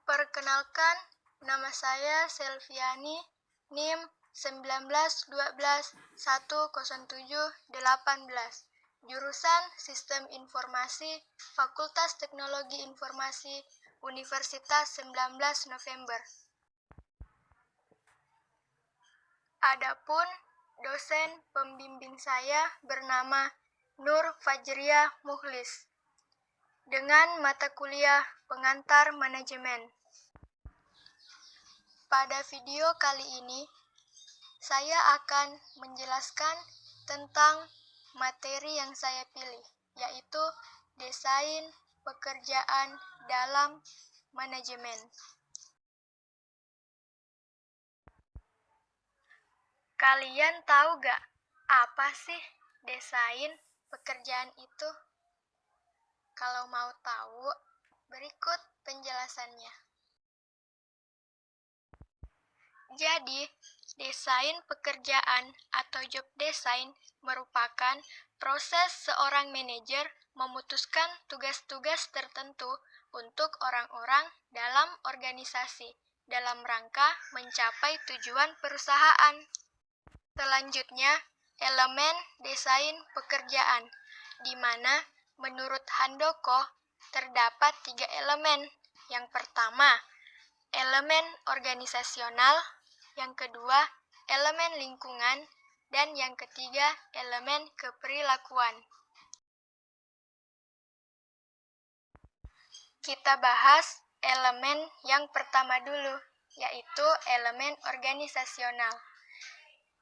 Perkenalkan, nama saya Selviani, NIM 1912-107-18, jurusan Sistem Informasi, Fakultas Teknologi Informasi, Universitas 19 November. Adapun dosen pembimbing saya bernama Nur Fajriah Mukhlis dengan mata kuliah Pengantar Manajemen. Pada video kali ini, saya akan menjelaskan tentang materi yang saya pilih, yaitu desain pekerjaan dalam manajemen. Kalian tahu gak apa sih desain pekerjaan itu? Kalau mau tahu, berikut penjelasannya. Jadi, desain pekerjaan atau job design merupakan proses seorang manajer memutuskan tugas-tugas tertentu untuk orang-orang dalam organisasi dalam rangka mencapai tujuan perusahaan. Selanjutnya, elemen desain pekerjaan, di mana menurut Handoko terdapat 3 elemen. Yang pertama, elemen organisasional, yang kedua, elemen lingkungan, dan yang ketiga, elemen keperilakuan. Kita bahas elemen yang pertama dulu, yaitu elemen organisasional.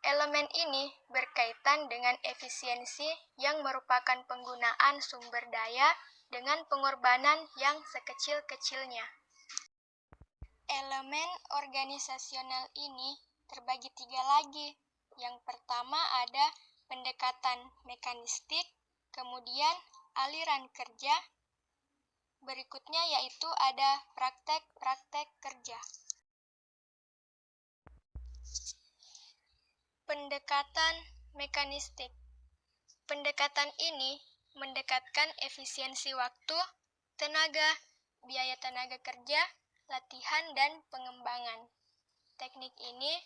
Elemen ini berkaitan dengan efisiensi yang merupakan penggunaan sumber daya dengan pengorbanan yang sekecil-kecilnya. Elemen organisasional ini terbagi 3 lagi. Yang pertama ada pendekatan mekanistik, kemudian aliran kerja, berikutnya yaitu ada praktek-praktek kerja. Pendekatan mekanistik. Pendekatan ini mendekatkan efisiensi waktu, tenaga, biaya tenaga kerja, latihan, dan pengembangan. Teknik ini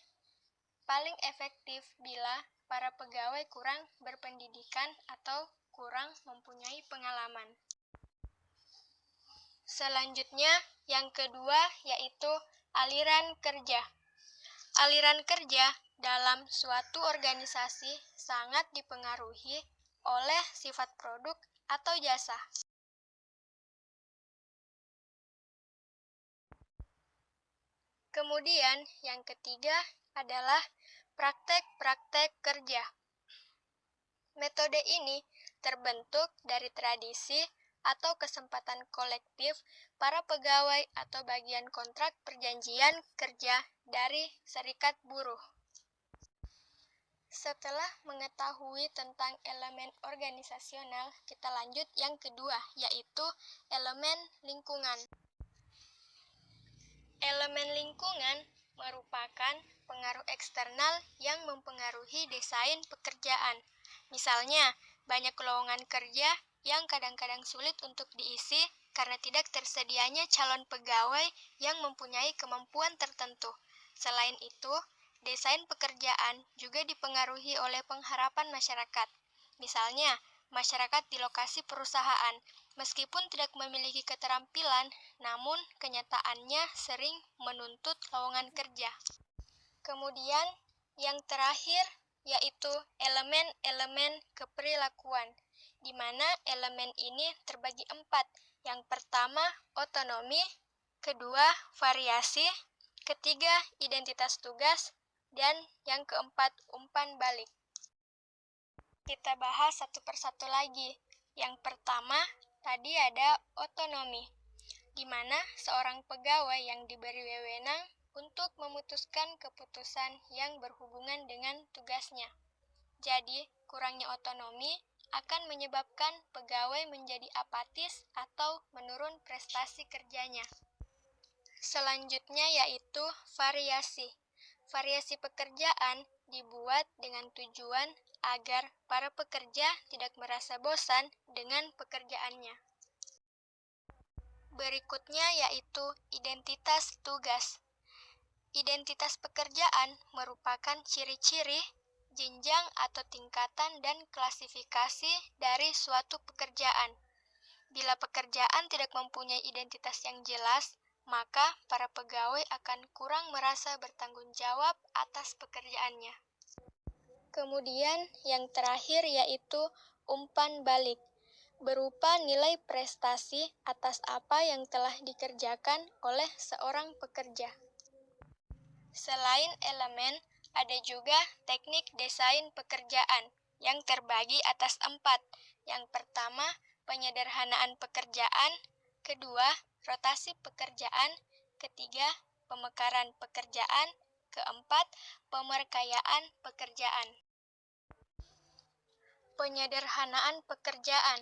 paling efektif bila para pegawai kurang berpendidikan atau kurang mempunyai pengalaman. Selanjutnya, yang kedua yaitu aliran kerja. Aliran kerja dalam suatu organisasi sangat dipengaruhi oleh sifat produk atau jasa. Kemudian, yang ketiga adalah praktek-praktek kerja. Metode ini terbentuk dari tradisi atau kesempatan kolektif para pegawai atau bagian kontrak perjanjian kerja dari serikat buruh. Setelah mengetahui tentang elemen organisasional, kita lanjut yang kedua, yaitu elemen lingkungan. Elemen lingkungan merupakan pengaruh eksternal yang mempengaruhi desain pekerjaan. Misalnya, banyak lowongan kerja yang kadang-kadang sulit untuk diisi karena tidak tersedianya calon pegawai yang mempunyai kemampuan tertentu. Selain itu, desain pekerjaan juga dipengaruhi oleh pengharapan masyarakat. Misalnya, masyarakat di lokasi perusahaan, meskipun tidak memiliki keterampilan, namun kenyataannya sering menuntut lowongan kerja. Kemudian, yang terakhir yaitu elemen-elemen keperilakuan, di mana elemen ini terbagi 4. Yang pertama, otonomi, kedua, variasi, ketiga, identitas tugas, dan yang keempat, umpan balik. Kita bahas satu persatu lagi. Yang pertama, tadi ada otonomi, di mana seorang pegawai yang diberi wewenang untuk memutuskan keputusan yang berhubungan dengan tugasnya. Jadi, kurangnya otonomi akan menyebabkan pegawai menjadi apatis atau menurun prestasi kerjanya. Selanjutnya yaitu variasi. Variasi pekerjaan dibuat dengan tujuan agar para pekerja tidak merasa bosan dengan pekerjaannya. Berikutnya yaitu identitas tugas. Identitas pekerjaan merupakan ciri-ciri, jenjang atau tingkatan dan klasifikasi dari suatu pekerjaan. Bila pekerjaan tidak mempunyai identitas yang jelas, maka para pegawai akan kurang merasa bertanggung jawab atas pekerjaannya. Kemudian yang terakhir yaitu umpan balik, berupa nilai prestasi atas apa yang telah dikerjakan oleh seorang pekerja. Selain elemen, ada juga teknik desain pekerjaan yang terbagi atas 4. Yang pertama, penyederhanaan pekerjaan. Kedua, rotasi pekerjaan. Ketiga, pemekaran pekerjaan. Keempat, pemerkayaan pekerjaan. Penyederhanaan pekerjaan.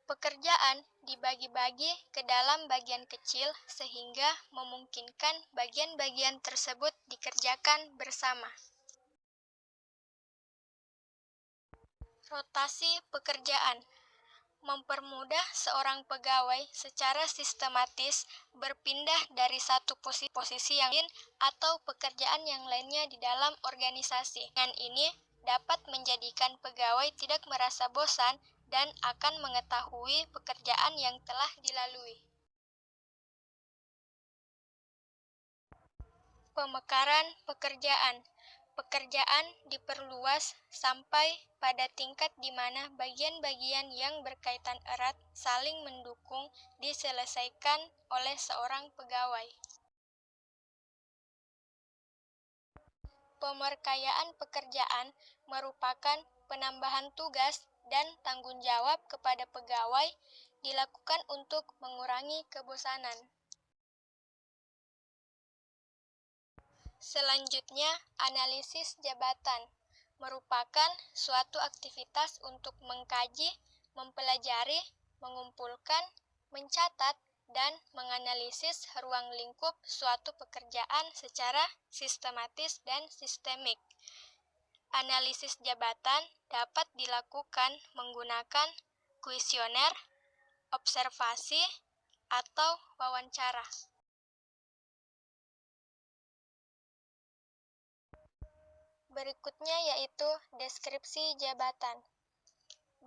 Pekerjaan dibagi-bagi ke dalam bagian kecil sehingga memungkinkan bagian-bagian tersebut dikerjakan bersama. Rotasi pekerjaan mempermudah seorang pegawai secara sistematis berpindah dari satu posisi yang lain atau pekerjaan yang lainnya di dalam organisasi. Dengan ini dapat menjadikan pegawai tidak merasa bosan dan akan mengetahui pekerjaan yang telah dilalui. Pemekaran pekerjaan. Pekerjaan diperluas sampai pada tingkat di mana bagian-bagian yang berkaitan erat saling mendukung diselesaikan oleh seorang pegawai. Pemerkayaan pekerjaan merupakan penambahan tugas dan tanggung jawab kepada pegawai dilakukan untuk mengurangi kebosanan. Selanjutnya, analisis jabatan merupakan suatu aktivitas untuk mengkaji, mempelajari, mengumpulkan, mencatat, dan menganalisis ruang lingkup suatu pekerjaan secara sistematis dan sistemik. Analisis jabatan dapat dilakukan menggunakan kuesioner, observasi, atau wawancara. Berikutnya yaitu deskripsi jabatan.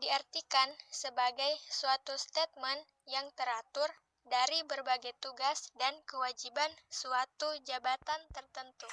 Diartikan sebagai suatu statement yang teratur dari berbagai tugas dan kewajiban suatu jabatan tertentu.